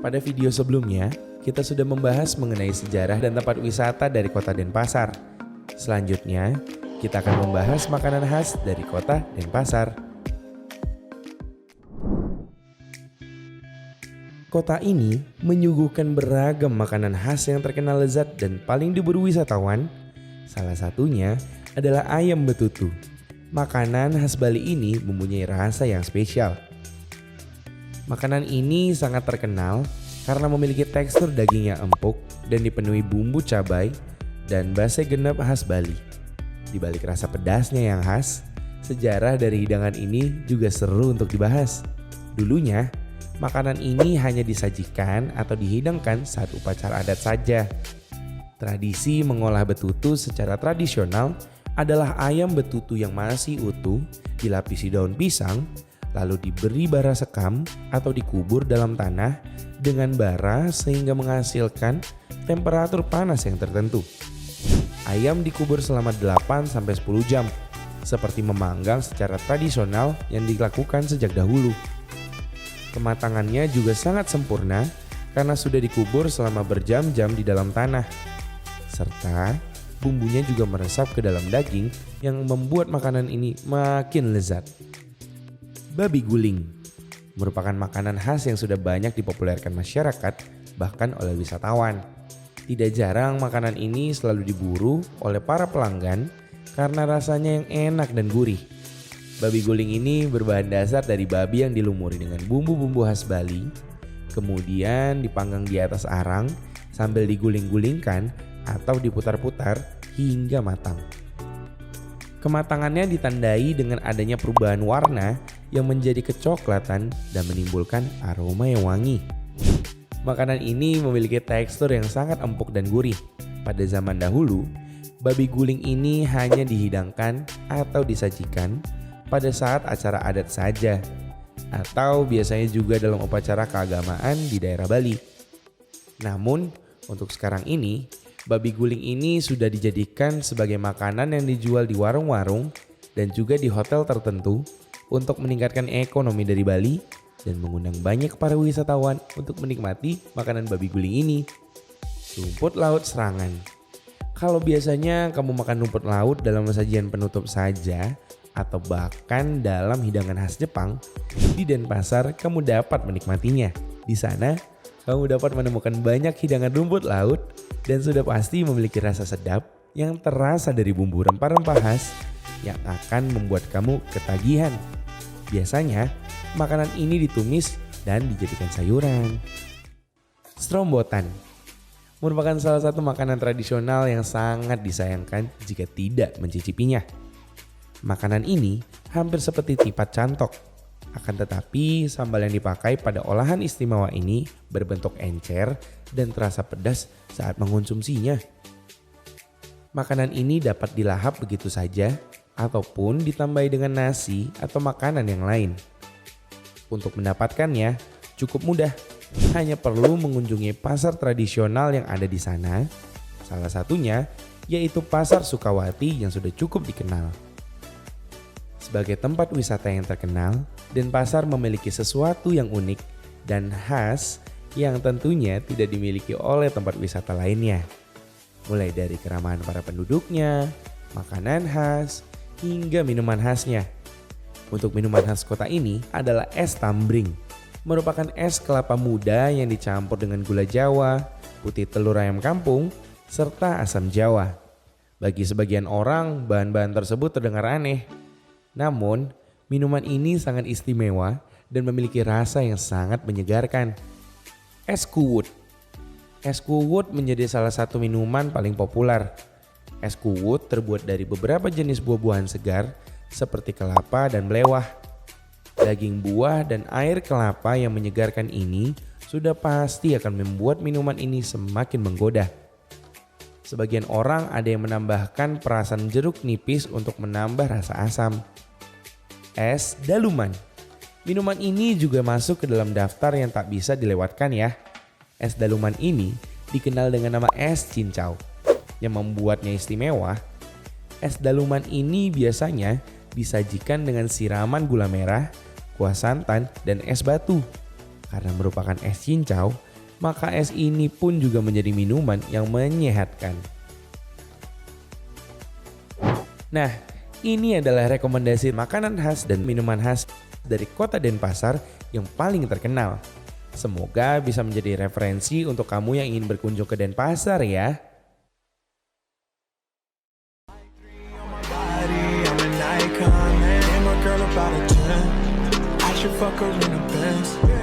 Pada video sebelumnya, kita sudah membahas mengenai sejarah dan tempat wisata dari kota Denpasar. Selanjutnya, kita akan membahas makanan khas dari kota Denpasar. Kota ini menyuguhkan beragam makanan khas yang terkenal lezat dan paling diburu wisatawan. Salah satunya adalah ayam betutu. Makanan khas Bali ini mempunyai rasa yang spesial. Makanan ini sangat terkenal karena memiliki tekstur daging yang empuk dan dipenuhi bumbu cabai dan base genep khas Bali. Di balik rasa pedasnya yang khas, sejarah dari hidangan ini juga seru untuk dibahas. Dulunya, makanan ini hanya disajikan atau dihidangkan saat upacara adat saja. Tradisi mengolah betutu secara tradisional adalah ayam betutu yang masih utuh dilapisi daun pisang, lalu diberi bara sekam atau dikubur dalam tanah dengan bara sehingga menghasilkan temperatur panas yang tertentu. Ayam dikubur selama 8-10 jam, seperti memanggang secara tradisional yang dilakukan sejak dahulu. Kematangannya juga sangat sempurna karena sudah dikubur selama berjam-jam di dalam tanah. Serta bumbunya juga meresap ke dalam daging yang membuat makanan ini makin lezat. Babi guling merupakan makanan khas yang sudah banyak dipopulerkan masyarakat bahkan oleh wisatawan. Tidak jarang makanan ini selalu diburu oleh para pelanggan karena rasanya yang enak dan gurih. Babi guling ini berbahan dasar dari babi yang dilumuri dengan bumbu-bumbu khas Bali, kemudian dipanggang di atas arang sambil diguling-gulingkan atau diputar-putar hingga matang. Kematangannya ditandai dengan adanya perubahan warna yang menjadi kecoklatan dan menimbulkan aroma yang wangi. Makanan ini memiliki tekstur yang sangat empuk dan gurih. Pada zaman dahulu, babi guling ini hanya dihidangkan atau disajikan pada saat acara adat saja, atau biasanya juga dalam upacara keagamaan di daerah Bali. Namun, untuk sekarang ini, babi guling ini sudah dijadikan sebagai makanan yang dijual di warung-warung dan juga di hotel tertentu untuk meningkatkan ekonomi dari Bali dan mengundang banyak para wisatawan untuk menikmati makanan babi guling ini. Rumput laut serangan. Kalau biasanya kamu makan rumput laut dalam sajian penutup saja, atau bahkan dalam hidangan khas Jepang, di Denpasar kamu dapat menikmatinya. Di sana, kamu dapat menemukan banyak hidangan rumput laut dan sudah pasti memiliki rasa sedap yang terasa dari bumbu rempah-rempah khas yang akan membuat kamu ketagihan. Biasanya, makanan ini ditumis dan dijadikan sayuran. Strombotan merupakan salah satu makanan tradisional yang sangat disayangkan jika tidak mencicipinya. Makanan ini hampir seperti tipat cantok. Akan tetapi sambal yang dipakai pada olahan istimewa ini berbentuk encer dan terasa pedas saat mengonsumsinya. Makanan ini dapat dilahap begitu saja ataupun ditambahi dengan nasi atau makanan yang lain. Untuk mendapatkannya cukup mudah. Hanya perlu mengunjungi pasar tradisional yang ada di sana. Salah satunya yaitu Pasar Sukawati yang sudah cukup dikenal. Sebagai tempat wisata yang terkenal, Denpasar memiliki sesuatu yang unik dan khas yang tentunya tidak dimiliki oleh tempat wisata lainnya. Mulai dari keramahan para penduduknya, makanan khas, hingga minuman khasnya. Untuk minuman khas kota ini adalah es tambring. Merupakan es kelapa muda yang dicampur dengan gula Jawa, putih telur ayam kampung, serta asam Jawa. Bagi sebagian orang, bahan-bahan tersebut terdengar aneh. Namun, minuman ini sangat istimewa dan memiliki rasa yang sangat menyegarkan. Es kuwut. Es kuwut menjadi salah satu minuman paling populer. Es kuwut terbuat dari beberapa jenis buah-buahan segar seperti kelapa dan belewah. Daging buah dan air kelapa yang menyegarkan ini sudah pasti akan membuat minuman ini semakin menggoda. Sebagian orang ada yang menambahkan perasan jeruk nipis untuk menambah rasa asam. Es daluman. Minuman ini juga masuk ke dalam daftar yang tak bisa dilewatkan ya. Es daluman ini dikenal dengan nama es cincau. Yang membuatnya istimewa, es daluman ini biasanya disajikan dengan siraman gula merah, kuah santan, dan es batu. Karena merupakan es cincau, maka es ini pun juga menjadi minuman yang menyehatkan. Nah, ini adalah rekomendasi makanan khas dan minuman khas dari kota Denpasar yang paling terkenal. Semoga bisa menjadi referensi untuk kamu yang ingin berkunjung ke Denpasar ya. I should fuck her in a Benz.